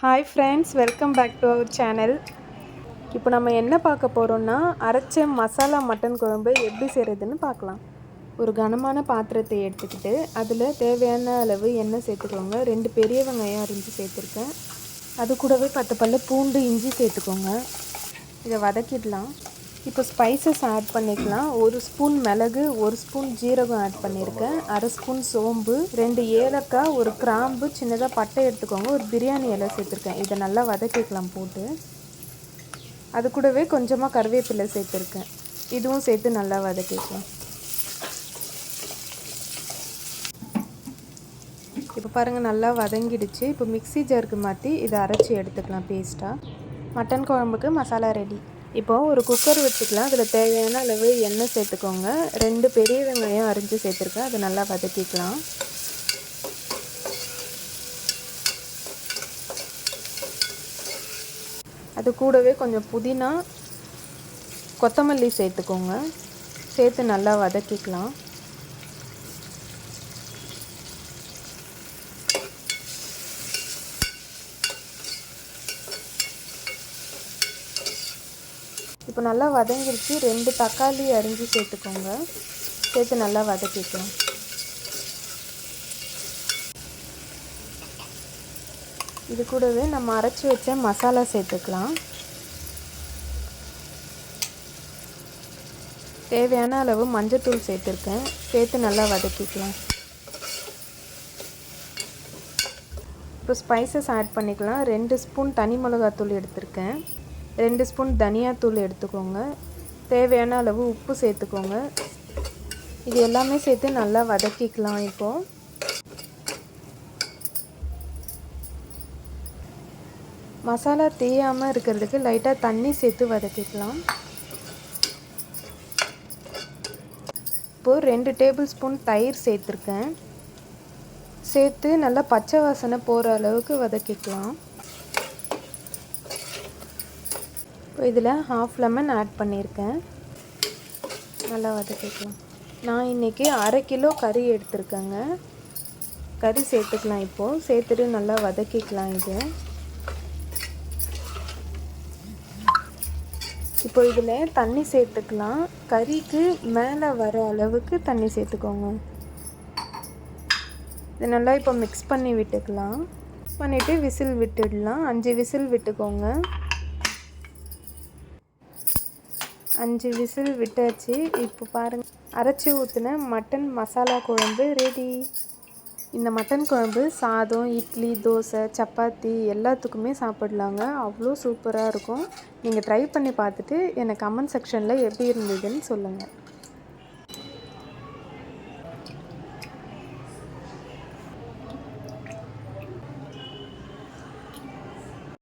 Hi friends, welcome back to our channel. இப்போ நம்ம என்ன பார்க்க போகிறோம்னா, அரைச்ச மசாலா மட்டன் குழம்பு எப்படி செய்கிறதுன்னு பார்க்கலாம். ஒரு கனமான பாத்திரத்தை எடுத்துக்கிட்டு அதில் தேவையான அளவு எண்ணெய் சேர்த்துக்கோங்க. 2 பெரிய வெங்காயம் அரிஞ்சு சேர்த்துருக்கேன். அது கூடவே 10 பல்லு பூண்டு, இஞ்சி சேர்த்துக்கோங்க. இதை வதக்கிடலாம். இப்போ ஸ்பைசஸ் ஆட் பண்ணிக்கலாம். 1 ஸ்பூன் மிளகு, 1 ஸ்பூன் ஜீரகம் ஆட் பண்ணியிருக்கேன். 1/2 ஸ்பூன் சோம்பு, 2 ஏலக்காய், 1 கிராம்பு, சின்னதாக பட்டை எடுத்துக்கோங்க. ஒரு பிரியாணி இலை சேர்த்துருக்கேன். இதை நல்லா வதக்கிக்கலாம் போட்டு. அது கூடவே கொஞ்சமாக கருவேப்பிலை சேர்த்துருக்கேன். இதுவும் சேர்த்து நல்லா வதக்கிக்கலாம். இப்போ பாருங்கள், நல்லா வதங்கிடுச்சு. இப்போ மிக்ஸி ஜாருக்கு மாற்றி இதை அரைச்சி எடுத்துக்கலாம் பேஸ்ட்டாக. மட்டன் குழம்புக்கு மசாலா ரெடி. இப்போது ஒரு குக்கர் வச்சுக்கலாம். அதில் தேவையான அளவு எண்ணெய் சேர்த்துக்கோங்க. 2 பெரிய வெங்காயம் அரிஞ்சு சேர்த்துருக்கேன். அதை நல்லா வதக்கிக்கலாம். அது கூடவே கொஞ்சம் புதினா, கொத்தமல்லி சேர்த்துக்கோங்க. சேர்த்து நல்லா வதக்கிக்கலாம். இப்போ நல்லா வதங்கிருச்சு. 2 தக்காளி அரிஞ்சு சேர்த்துக்கோங்க. சேர்த்து நல்லா வதக்கிக்கலாம். இது கூடவே நம்ம அரைச்சி வச்ச மசாலா சேர்த்துக்கலாம். தேவையான அளவு மஞ்சள்தூள் சேர்த்துருக்கேன். சேர்த்து நல்லா வதக்கிக்கலாம். இப்போ ஸ்பைசஸ் ஆட் பண்ணிக்கலாம். 2 ஸ்பூன் தனி மிளகாத்தூள் எடுத்திருக்கேன். 2 ஸ்பூன் தனியாத்தூள் எடுத்துக்கோங்க. தேவையான அளவு உப்பு சேர்த்துக்கோங்க. இது எல்லாமே சேர்த்து நல்லா வதக்கிக்கலாம். இப்போது மசாலா தேயாமல் இருக்கிறதுக்கு லைட்டாக தண்ணி சேர்த்து வதக்கிக்கலாம். இப்போது 2 டேபிள் ஸ்பூன் தயிர் சேர்த்துருக்கேன். சேர்த்து நல்லா பச்சை வாசனை போகிற அளவுக்கு வதக்கிக்கலாம். இப்போ இதில் 1/2 லெமன் ஆட் பண்ணியிருக்கேன். நல்லா வதக்கிக்கலாம். நான் இன்றைக்கி 1/2 கிலோ கறி எடுத்துருக்கேங்க. கறி சேர்த்துக்கலாம். இப்போது சேர்த்துட்டு நல்லா வதக்கிக்கலாம். இது இப்போ இதில் தண்ணி சேர்த்துக்கலாம். கறிக்கு மேலே வர அளவுக்கு தண்ணி சேர்த்துக்கோங்க. இது நல்லா இப்போ மிக்ஸ் பண்ணி விட்டுக்கலாம். பண்ணிவிட்டு விசில் விட்டுடலாம். 5 விசில் விட்டுக்கோங்க. 5 விசில் விட்டாச்சு. இப்போ பாருங்கள், அரைச்சி ஊற்றின மட்டன் மசாலா குழம்பு ரெடி. இந்த மட்டன் குழம்பு சாதம், இட்லி, தோசை, சப்பாத்தி எல்லாத்துக்குமே சாப்பிடலாங்க. அவ்வளோ சூப்பராக இருக்கும். நீங்கள் ட்ரை பண்ணி பார்த்துட்டு எனக்கு கமெண்ட் செக்ஷனில் எப்படி இருந்ததுன்னு சொல்லுங்கள்.